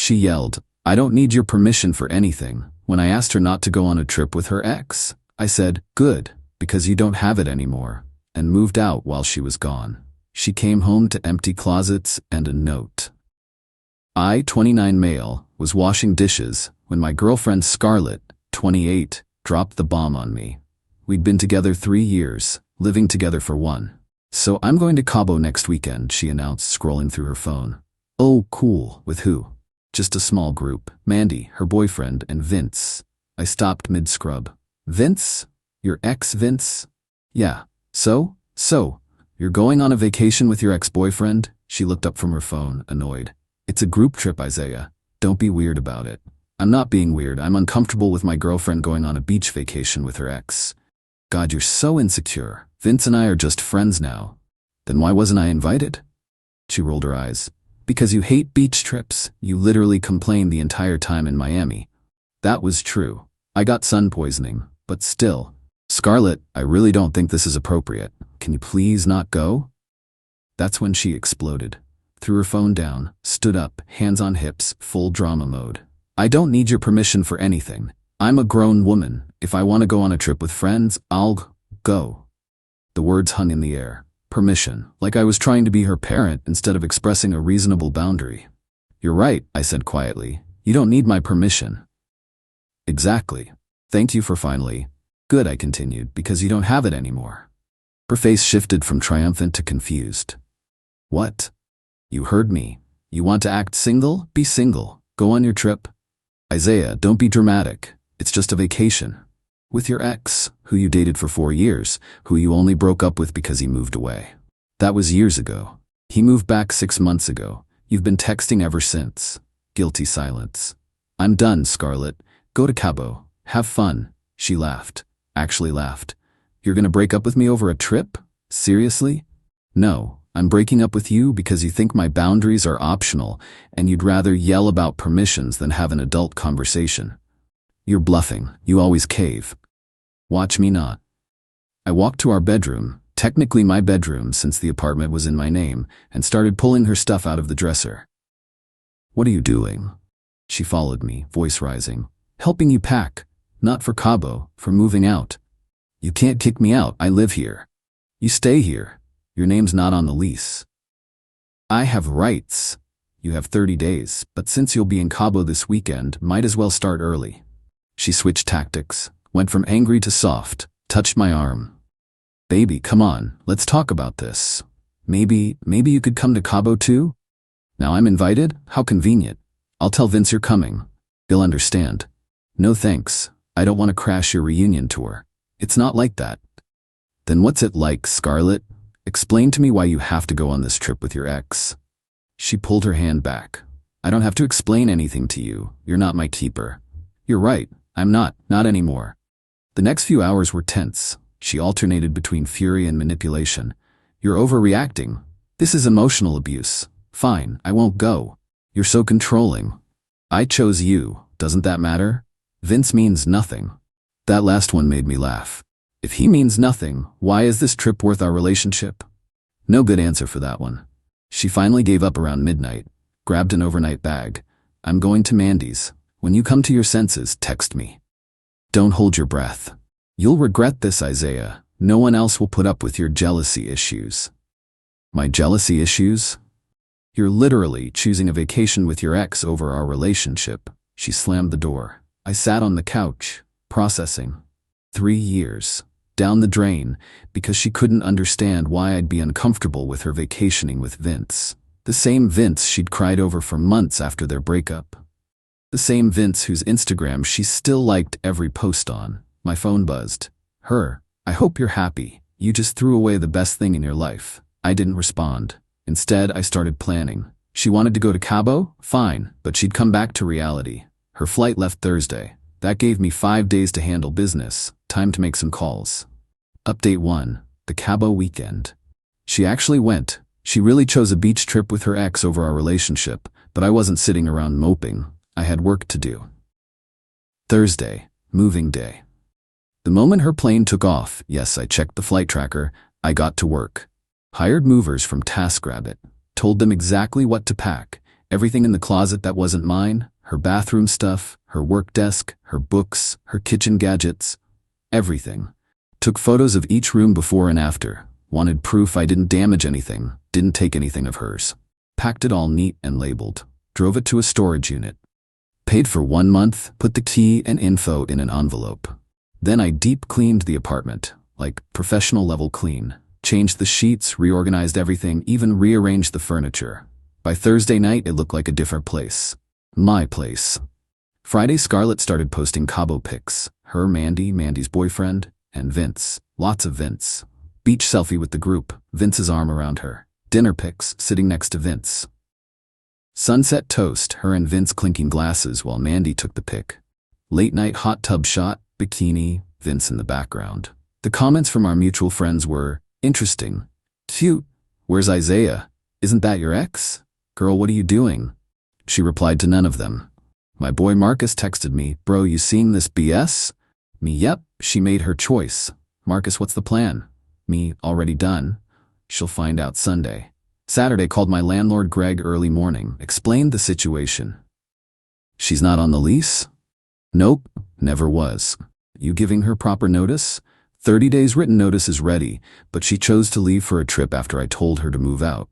She yelled, "I don't need your permission for anything." When I asked her not to go on a trip with her ex, I said, "Good, because you don't have it anymore," and moved out while she was gone. She came home to empty closets and a note. I, 29 male, was washing dishes when my girlfriend Scarlett, 28, dropped the bomb on me. We'd been together 3 years, living together for 1. "So I'm going to Cabo next weekend," she announced, scrolling through her phone. "Oh, cool. With who?" "Just a small group. Mandy, her boyfriend, and Vince." I stopped mid-scrub. "Vince? Your ex Vince?" "Yeah. So, you're going on a vacation with your ex-boyfriend?" She looked up from her phone, annoyed. "It's a group trip, Isaiah. Don't be weird about it." "I'm not being weird. I'm uncomfortable with my girlfriend going on a beach vacation with her ex." "God, you're so insecure. Vince and I are just friends now." "Then why wasn't I invited?" She rolled her eyes. "Because you hate beach trips. You literally complained the entire time in Miami." "That was true. I got sun poisoning, but still." "Scarlett, I really don't think this is appropriate. Can you please not go?" That's when she exploded. Threw her phone down, stood up, hands on hips, full drama mode. "I don't need your permission for anything. I'm a grown woman. If I want to go on a trip with friends, I'll go." The words hung in the air. Permission, like I was trying to be her parent instead of expressing a reasonable boundary. "You're right," I said quietly. "You don't need my permission." "Exactly. Thank you for finally." "Good," I continued, "because you don't have it anymore." Her face shifted from triumphant to confused. "What? You heard me. You want to act single? Be single. Go on your trip." "Isaiah, don't be dramatic. It's just a vacation. With your ex, who you dated for 4 years, who you only broke up with because he moved away. That was years ago. He moved back 6 months ago. You've been texting ever since." Guilty silence. "I'm done, Scarlett. Go to Cabo. Have fun." She laughed. Actually laughed. "You're gonna break up with me over a trip? Seriously?" "No. I'm breaking up with you because you think my boundaries are optional and you'd rather yell about permissions than have an adult conversation. You're bluffing. You always cave. Watch me not." I walked to our bedroom, technically my bedroom since the apartment was in my name, and started pulling her stuff out of the dresser. "What are you doing?" She followed me, voice rising. "Helping you pack. Not for Cabo, for moving out." "You can't kick me out. I live here." "You stay here. Your name's not on the lease." "I have rights." "You have 30 days, but since you'll be in Cabo this weekend, might as well start early." She switched tactics, went from angry to soft, touched my arm. "Baby, come on, let's talk about this. Maybe you could come to Cabo too?" "Now I'm invited? How convenient. I'll tell Vince you're coming. He'll understand." "No thanks. I don't want to crash your reunion tour." "It's not like that." "Then what's it like, Scarlett? Explain to me why you have to go on this trip with your ex." She pulled her hand back. "I don't have to explain anything to you. You're not my keeper." "You're right. I'm not anymore." The next few hours were tense. She alternated between fury and manipulation. "You're overreacting. This is emotional abuse." "Fine, I won't go." "You're so controlling." "I chose you. Doesn't that matter?" "Vince means nothing." That last one made me laugh. If he means nothing, why is this trip worth our relationship? No good answer for that one. She finally gave up around midnight, grabbed an overnight bag. "I'm going to Mandy's. When you come to your senses, text me." Don't hold your breath. You'll regret this, Isaiah. No one else will put up with your jealousy issues. My jealousy issues? You're literally choosing a vacation with your ex over our relationship. She slammed the door. I sat on the couch, processing. 3 years. Down the drain, because she couldn't understand why I'd be uncomfortable with her vacationing with Vince. The same Vince she'd cried over for months after their breakup. The same Vince whose Instagram she still liked every post on. My phone buzzed. Her. "I hope you're happy. You just threw away the best thing in your life." I didn't respond. Instead, I started planning. She wanted to go to Cabo? Fine, but she'd come back to reality. Her flight left Thursday. That gave me 5 days to handle business. Time to make some calls. Update 1. The Cabo weekend. She actually went. She really chose a beach trip with her ex over our relationship, but I wasn't sitting around moping. I had work to do. Thursday. Moving day. The moment her plane took off, yes, I checked the flight tracker, I got to work. Hired movers from TaskRabbit. Told them exactly what to pack. Everything in the closet that wasn't mine, her bathroom stuff, her work desk, her books, her kitchen gadgets, everything. Took photos of each room before and after. Wanted proof I didn't damage anything, didn't take anything of hers. Packed it all neat and labeled. Drove it to a storage unit. Paid for 1 month, put the key and info in an envelope. Then I deep cleaned the apartment, like professional level clean. Changed the sheets, reorganized everything, even rearranged the furniture. By Thursday night, it looked like a different place. My place. Friday, Scarlett started posting Cabo pics. Her, Mandy, Mandy's boyfriend, and Vince. Lots of Vince. Beach selfie with the group, Vince's arm around her. Dinner pics, sitting next to Vince. Sunset toast, her and Vince clinking glasses while Mandy took the pic. Late night hot tub shot, bikini, Vince in the background. The comments from our mutual friends were, interesting. Cute. Where's Isaiah? Isn't that your ex? Girl, what are you doing? She replied to none of them. My boy Marcus texted me, bro, you seeing this BS? Me, yep, she made her choice. Marcus, what's the plan? Me, already done. She'll find out Sunday. Saturday, called my landlord Greg early morning, explained the situation. She's not on the lease? Nope, never was. You giving her proper notice? 30 days written notice is ready, but she chose to leave for a trip after I told her to move out.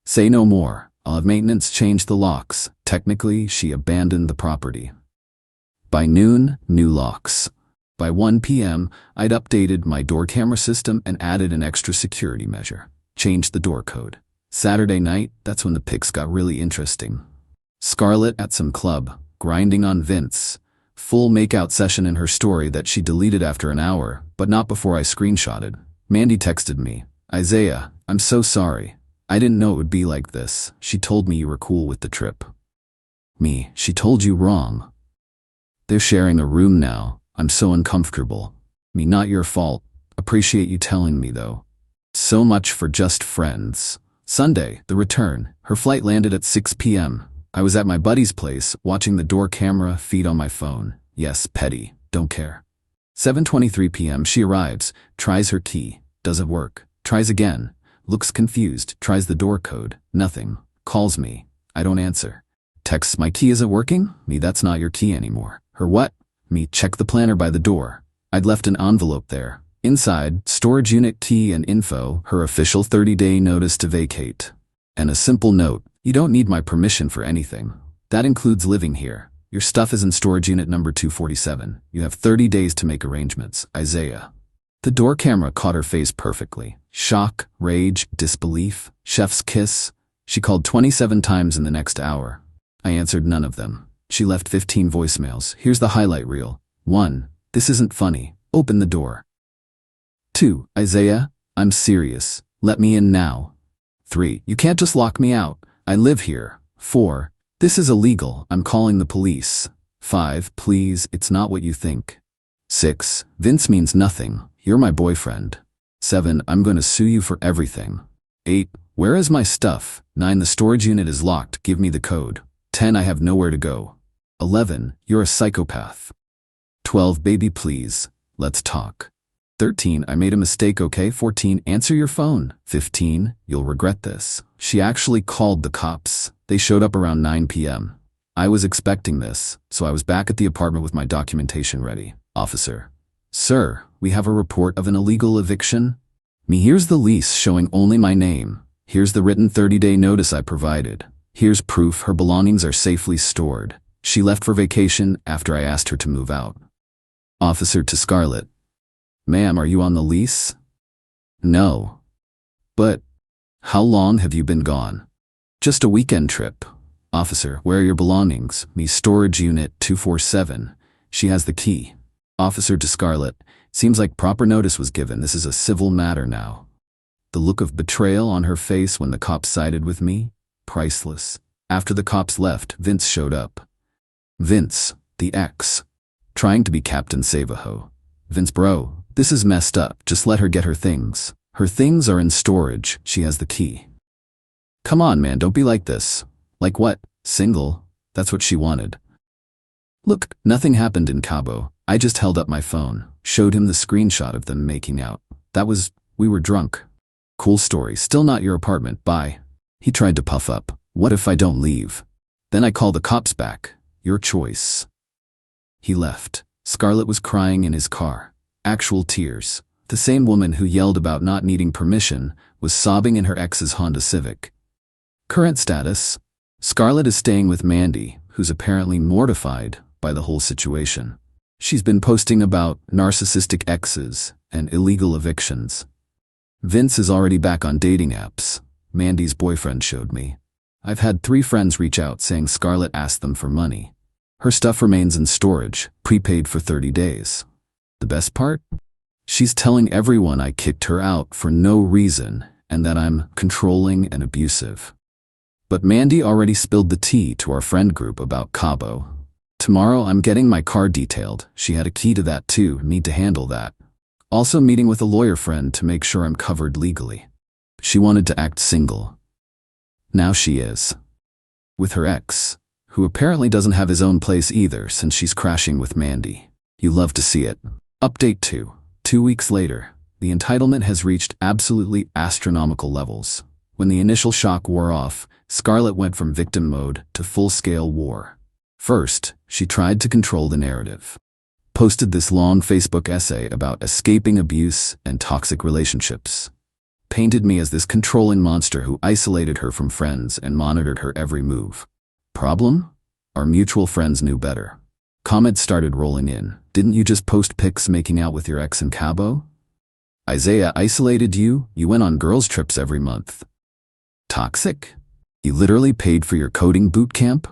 Say no more. I'll have maintenance change the locks. Technically, she abandoned the property. By noon, new locks. By 1 p.m., I'd updated my door camera system and added an extra security measure. Changed the door code. Saturday night, that's when the pics got really interesting. Scarlett at some club, grinding on Vince. Full makeout session in her story that she deleted after an hour, but not before I screenshotted. Mandy texted me, Isaiah, I'm so sorry. I didn't know it would be like this. She told me you were cool with the trip. Me, she told you wrong. They're sharing a room now. I'm so uncomfortable. Me, not your fault. Appreciate you telling me though. So much for just friends. Sunday, the return. Her flight landed at 6 p.m. I was at my buddy's place, watching the door camera feed on my phone. Yes, petty. Don't care. 7:23 p.m. she arrives, tries her key. Doesn't work. Tries again. Looks confused. Tries the door code. Nothing. Calls me. I don't answer. Texts, my key isn't working? Me, that's not your key anymore. Her what? Me, check the planner by the door. I'd left an envelope there. Inside, storage unit key and info, her official 30-day notice to vacate. And a simple note, you don't need my permission for anything. That includes living here. Your stuff is in storage unit number 247. You have 30 days to make arrangements. Isaiah. The door camera caught her face perfectly. Shock, rage, disbelief, chef's kiss. She called 27 times in the next hour. I answered none of them. She left 15 voicemails. Here's the highlight reel. 1. This isn't funny. Open the door. 2. Isaiah, I'm serious. Let me in now. 3. You can't just lock me out. I live here. 4. This is illegal. I'm calling the police. 5. Please, it's not what you think. 6. Vince means nothing. You're my boyfriend. 7. I'm going to sue you for everything. 8. Where is my stuff? 9. The storage unit is locked. Give me the code. 10. I have nowhere to go. 11. You're a psychopath. 12. Baby, please. Let's talk. 13. I made a mistake, okay? 14. Answer your phone. 15. You'll regret this. She actually called the cops. They showed up around 9 p.m. I was expecting this, so I was back at the apartment with my documentation ready. Officer. Sir, we have a report of an illegal eviction. Me, here's the lease showing only my name. Here's the written 30-day notice I provided. Here's proof her belongings are safely stored. She left for vacation after I asked her to move out. Officer to Scarlett. Ma'am, are you on the lease? No. But how long have you been gone? Just a weekend trip. Officer, where are your belongings? Me, storage unit 247. She has the key. Officer to Scarlett. Seems like proper notice was given. This is a civil matter now. The look of betrayal on her face when the cops sided with me? Priceless. After the cops left, Vince showed up. Vince, the ex. Trying to be Captain Save-A-Ho. Vince, bro, this is messed up. Just let her get her things. Her things are in storage. She has the key. Come on, man, don't be like this. Like what? Single? That's what she wanted. Look, nothing happened in Cabo. I just held up my phone, showed him the screenshot of them making out. We were drunk. Cool story. Still not your apartment. Bye. He tried to puff up. What if I don't leave? Then I call the cops back. Your choice. He left. Scarlett was crying in his car. Actual tears. The same woman who yelled about not needing permission was sobbing in her ex's Honda Civic. Current status: Scarlett is staying with Mandy, who's apparently mortified by the whole situation. She's been posting about narcissistic exes and illegal evictions. Vince is already back on dating apps. Mandy's boyfriend showed me. I've had 3 friends reach out saying Scarlett asked them for money. Her stuff remains in storage, prepaid for 30 days. The best part? She's telling everyone I kicked her out for no reason and that I'm controlling and abusive. But Mandy already spilled the tea to our friend group about Cabo. Tomorrow I'm getting my car detailed. She had a key to that too, need to handle that. Also meeting with a lawyer friend to make sure I'm covered legally. She wanted to act single. Now she is. With her ex, who apparently doesn't have his own place either since she's crashing with Mandy. You love to see it. Update 2. 2 weeks later, the entitlement has reached absolutely astronomical levels. When the initial shock wore off, Scarlett went from victim mode to full-scale war. First, she tried to control the narrative. Posted this long Facebook essay about escaping abuse and toxic relationships. Painted me as this controlling monster who isolated her from friends and monitored her every move. Problem? Our mutual friends knew better. Comments started rolling in. Didn't you just post pics making out with your ex in Cabo? Isaiah isolated you? You went on girls' trips every month. Toxic? You literally paid for your coding boot camp?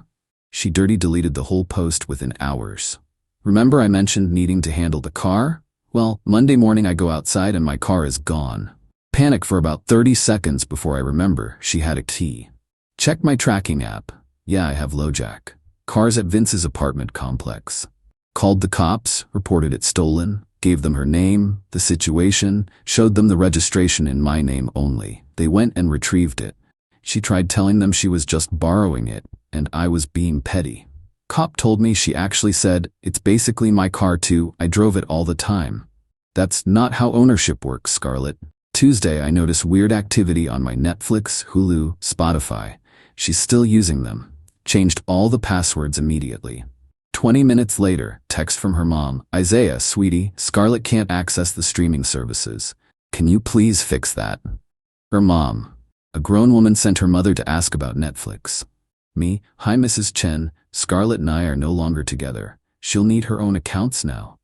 She dirty deleted the whole post within hours. Remember I mentioned needing to handle the car? Well, Monday morning I go outside and my car is gone. Panic for about 30 seconds before I remember she had a key. Check my tracking app. Yeah, I have LoJack. Car's at Vince's apartment complex. Called the cops, reported it stolen, gave them her name, the situation, showed them the registration in my name only. They went and retrieved it. She tried telling them she was just borrowing it, and I was being petty. Cop told me she actually said, "It's basically my car too, I drove it all the time." That's not how ownership works, Scarlett. Tuesday I notice weird activity on my Netflix, Hulu, Spotify. She's still using them. Changed all the passwords immediately. 20 minutes later, text from her mom. Isaiah, sweetie, Scarlett can't access the streaming services. Can you please fix that? Her mom. A grown woman sent her mother to ask about Netflix. Me, hi Mrs. Chen, Scarlett and I are no longer together. She'll need her own accounts now.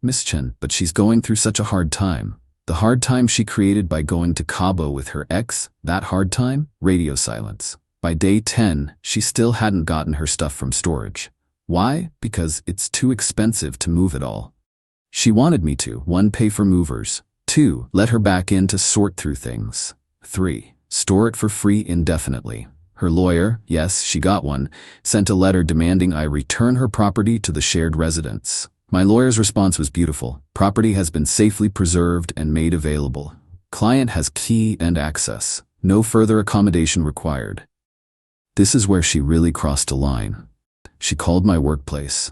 Miss Chen, but she's going through such a hard time. The hard time she created by going to Cabo with her ex, that hard time? Radio silence. By day 10, she still hadn't gotten her stuff from storage. Why? Because it's too expensive to move it all. She wanted me to, 1, pay for movers, 2, let her back in to sort through things, 3, store it for free indefinitely. Her lawyer, yes, she got one, sent a letter demanding I return her property to the shared residence. My lawyer's response was beautiful. Property has been safely preserved and made available. Client has key and access. No further accommodation required. This is where she really crossed a line. She called my workplace,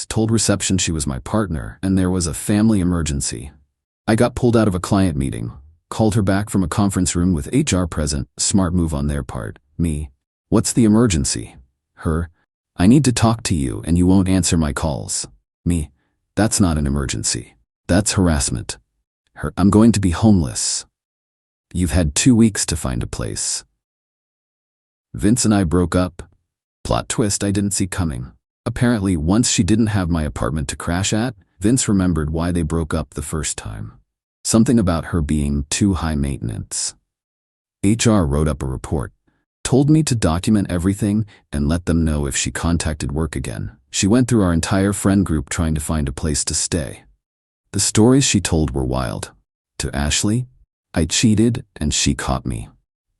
told reception she was my partner and there was a family emergency. I got pulled out of a client meeting, called her back from a conference room with HR present, smart move on their part. Me, what's the emergency? Her, I need to talk to you and you won't answer my calls. Me, that's not an emergency. That's harassment. Her, I'm going to be homeless. You've had 2 weeks to find a place. Vince and I broke up. Plot twist I didn't see coming. Apparently, once she didn't have my apartment to crash at, Vince remembered why they broke up the first time. Something about her being too high maintenance. HR wrote up a report. Told me to document everything and let them know if she contacted work again. She went through our entire friend group trying to find a place to stay. The stories she told were wild. To Ashley, I cheated and she caught me.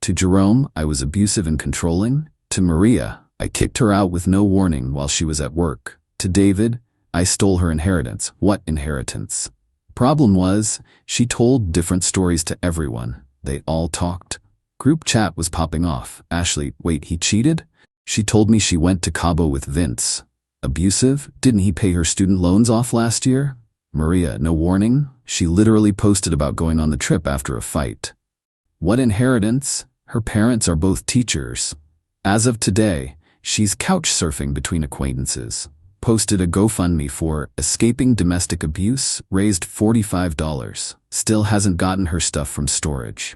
To Jerome, I was abusive and controlling. To Maria, I kicked her out with no warning while she was at work. To David, I stole her inheritance. What inheritance? Problem was, she told different stories to everyone. They all talked. Group chat was popping off. Ashley, wait, he cheated? She told me she went to Cabo with Vince. Abusive? Didn't he pay her student loans off last year? Maria, no warning? She literally posted about going on the trip after a fight. What inheritance? Her parents are both teachers. As of today, she's couch surfing between acquaintances. Posted a GoFundMe for escaping domestic abuse, raised $45. Still hasn't gotten her stuff from storage.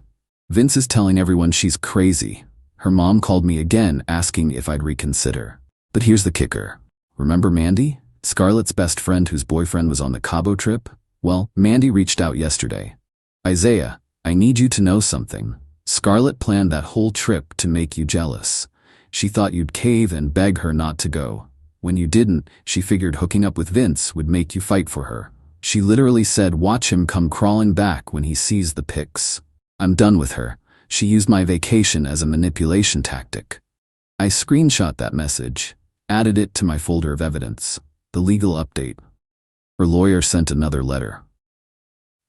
Vince is telling everyone she's crazy. Her mom called me again asking if I'd reconsider. But here's the kicker. Remember Mandy? Scarlett's best friend whose boyfriend was on the Cabo trip? Well, Mandy reached out yesterday. Isaiah, I need you to know something. Scarlett planned that whole trip to make you jealous. She thought you'd cave and beg her not to go. When you didn't, she figured hooking up with Vince would make you fight for her. She literally said watch him come crawling back when he sees the pics. I'm done with her. She used my vacation as a manipulation tactic. I screenshot that message, added it to my folder of evidence. The legal update. Her lawyer sent another letter.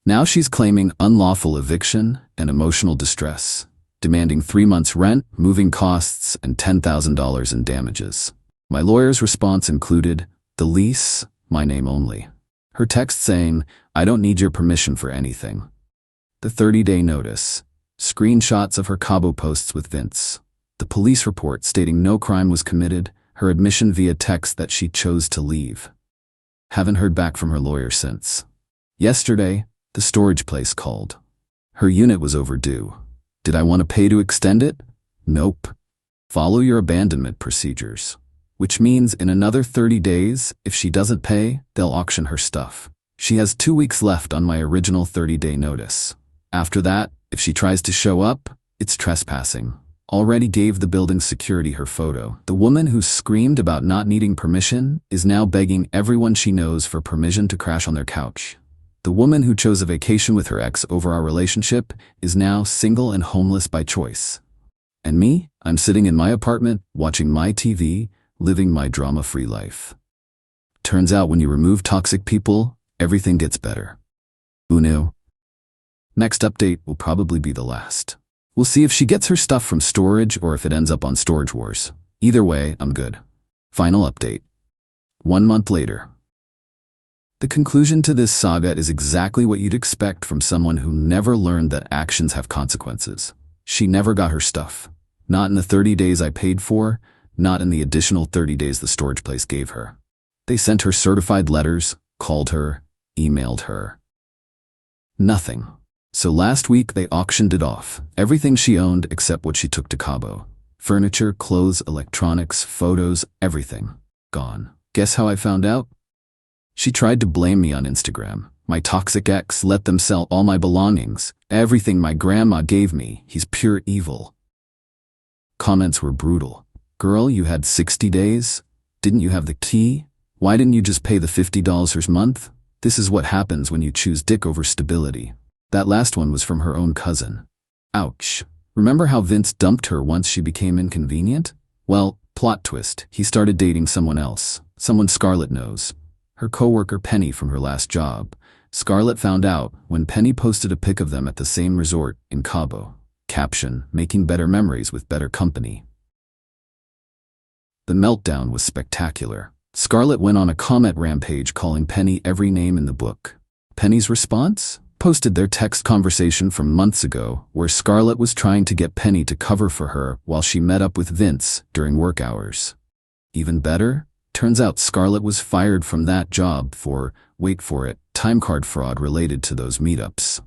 Now she's claiming unlawful eviction and emotional distress, demanding 3 months' rent, moving costs, and $10,000 in damages. My lawyer's response included, the lease, my name only. Her text saying, I don't need your permission for anything. The 30-day notice. Screenshots of her Cabo posts with Vince. The police report stating no crime was committed, her admission via text that she chose to leave. Haven't heard back from her lawyer since. Yesterday, the storage place called. Her unit was overdue. Did I want to pay to extend it? Nope. Follow your abandonment procedures. Which means in another 30 days, if she doesn't pay, they'll auction her stuff. She has 2 weeks left on my original 30-day notice. After that, if she tries to show up, it's trespassing. Already gave the building security her photo. The woman who screamed about not needing permission is now begging everyone she knows for permission to crash on their couch. The woman who chose a vacation with her ex over our relationship is now single and homeless by choice. And me? I'm sitting in my apartment, watching my TV, living my drama-free life. Turns out when you remove toxic people, everything gets better. Who knew? Next update will probably be the last. We'll see if she gets her stuff from storage or if it ends up on Storage Wars. Either way, I'm good. Final update. 1 month later. The conclusion to this saga is exactly what you'd expect from someone who never learned that actions have consequences. She never got her stuff. Not in the 30 days I paid for, not in the additional 30 days the storage place gave her. They sent her certified letters, called her, emailed her. Nothing. So last week they auctioned it off. Everything she owned except what she took to Cabo. Furniture, clothes, electronics, photos, everything. Gone. Guess how I found out? She tried to blame me on Instagram. My toxic ex let them sell all my belongings. Everything my grandma gave me. He's pure evil. Comments were brutal. Girl, you had 60 days? Didn't you have the key? Why didn't you just pay the $50 a month? This is what happens when you choose dick over stability. That last one was from her own cousin. Ouch. Remember how Vince dumped her once she became inconvenient? Well, plot twist, he started dating someone else. Someone Scarlett knows. Her coworker Penny from her last job. Scarlett found out when Penny posted a pic of them at the same resort in Cabo. Caption, making better memories with better company. The meltdown was spectacular. Scarlett went on a comment rampage calling Penny every name in the book. Penny's response? Posted their text conversation from months ago where Scarlett was trying to get Penny to cover for her while she met up with Vince during work hours. Even better? Turns out Scarlett was fired from that job for, wait for it, time card fraud related to those meetups.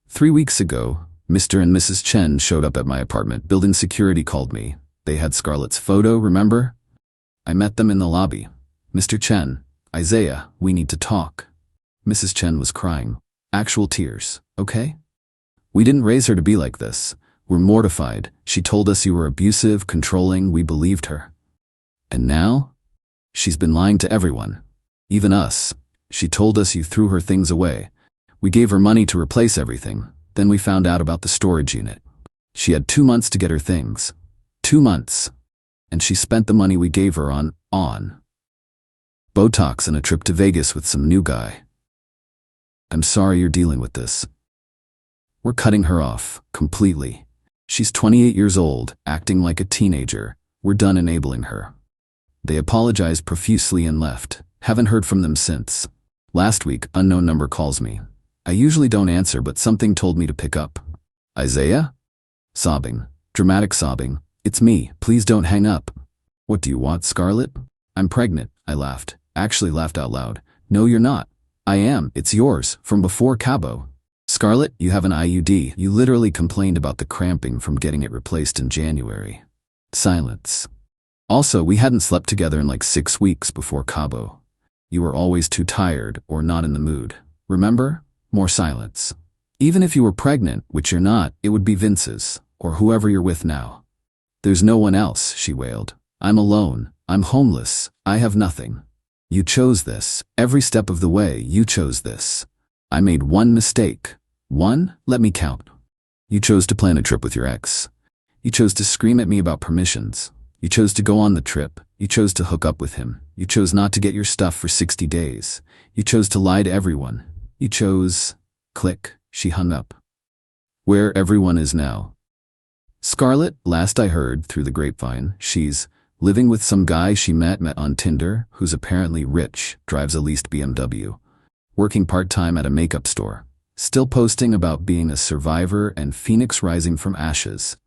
3 weeks ago, Mr. and Mrs. Chen showed up at my apartment. Building security called me. They had Scarlett's photo, remember? I met them in the lobby. Mr. Chen, Isaiah, we need to talk. Mrs. Chen was crying. Actual tears, okay? We didn't raise her to be like this. We're mortified. She told us you were abusive, controlling, we believed her. And now? She's been lying to everyone. Even us. She told us you threw her things away. We gave her money to replace everything. Then we found out about the storage unit. She had 2 months to get her things. 2 months. And she spent the money we gave her on Botox and a trip to Vegas with some new guy. I'm sorry you're dealing with this. We're cutting her off, completely. She's 28 years old, acting like a teenager. We're done enabling her. They apologized profusely and left. Haven't heard from them since. Last week, unknown number calls me. I usually don't answer, but something told me to pick up. Isaiah? Sobbing. Dramatic sobbing. It's me, please don't hang up. What do you want, Scarlett? I'm pregnant, I laughed. Actually laughed out loud. No, you're not. I am, it's yours, from before Cabo. Scarlett, you have an IUD. You literally complained about the cramping from getting it replaced in January. Silence. Also, we hadn't slept together in like 6 weeks before Cabo. You were always too tired or not in the mood. Remember? More silence. Even if you were pregnant, which you're not, it would be Vince's, or whoever you're with now. There's no one else, she wailed. I'm alone. I'm homeless. I have nothing. You chose this. Every step of the way, you chose this. I made one mistake. One? Let me count. You chose to plan a trip with your ex. You chose to scream at me about permissions. You chose to go on the trip. You chose to hook up with him. You chose not to get your stuff for 60 days. You chose to lie to everyone. You chose... Click, she hung up. Where everyone is now. Scarlett, last I heard through the grapevine, she's living with some guy she met on Tinder, who's apparently rich, drives a leased BMW, working part-time at a makeup store, still posting about being a survivor and phoenix rising from ashes,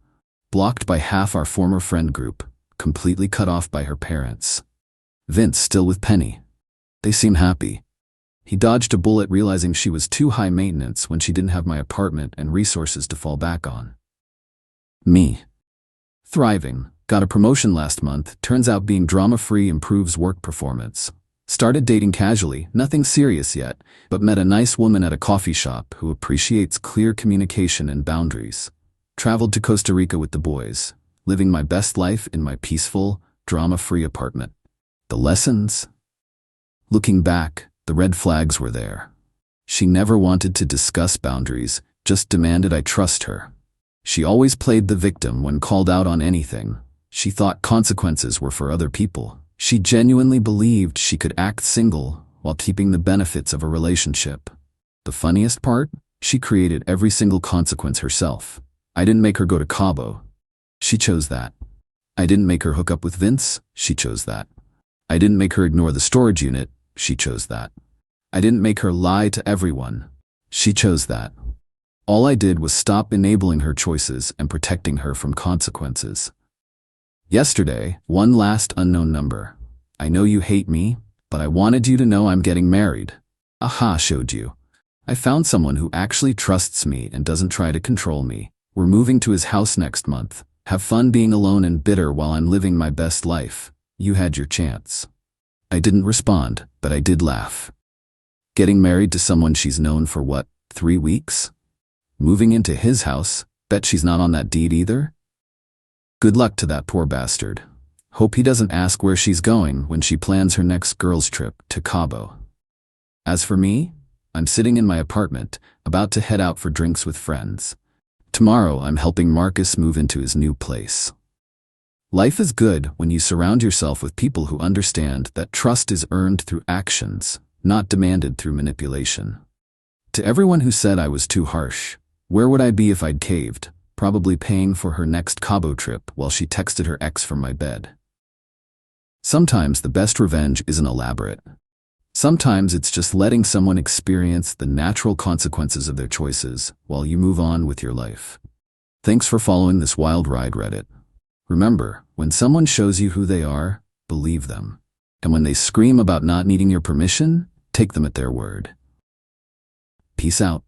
blocked by half our former friend group, completely cut off by her parents. Vince still with Penny. They seem happy. He dodged a bullet realizing she was too high maintenance when she didn't have my apartment and resources to fall back on. Me. Thriving. Got a promotion last month, turns out being drama-free improves work performance. Started dating casually, nothing serious yet, but met a nice woman at a coffee shop who appreciates clear communication and boundaries. Traveled to Costa Rica with the boys, living my best life in my peaceful, drama-free apartment. The lessons? Looking back, the red flags were there. She never wanted to discuss boundaries, just demanded I trust her. She always played the victim when called out on anything. She thought consequences were for other people. She genuinely believed she could act single while keeping the benefits of a relationship. The funniest part? She created every single consequence herself. I didn't make her go to Cabo. She chose that. I didn't make her hook up with Vince. She chose that. I didn't make her ignore the storage unit. She chose that. I didn't make her lie to everyone. She chose that. All I did was stop enabling her choices and protecting her from consequences. Yesterday, one last unknown number. I know you hate me, but I wanted you to know I'm getting married. Aha, showed you. I found someone who actually trusts me and doesn't try to control me. We're moving to his house next month. Have fun being alone and bitter while I'm living my best life. You had your chance. I didn't respond, but I did laugh. Getting married to someone she's known for what, 3 weeks? Moving into his house? Bet she's not on that deed either? Good luck to that poor bastard. Hope he doesn't ask where she's going when she plans her next girls' trip to Cabo. As for me, I'm sitting in my apartment, about to head out for drinks with friends. Tomorrow I'm helping Marcus move into his new place. Life is good when you surround yourself with people who understand that trust is earned through actions, not demanded through manipulation. To everyone who said I was too harsh, where would I be if I'd caved? Probably paying for her next Cabo trip while she texted her ex from my bed. Sometimes the best revenge isn't elaborate. Sometimes it's just letting someone experience the natural consequences of their choices while you move on with your life. Thanks for following this wild ride, Reddit. Remember, when someone shows you who they are, believe them. And when they scream about not needing your permission, take them at their word. Peace out.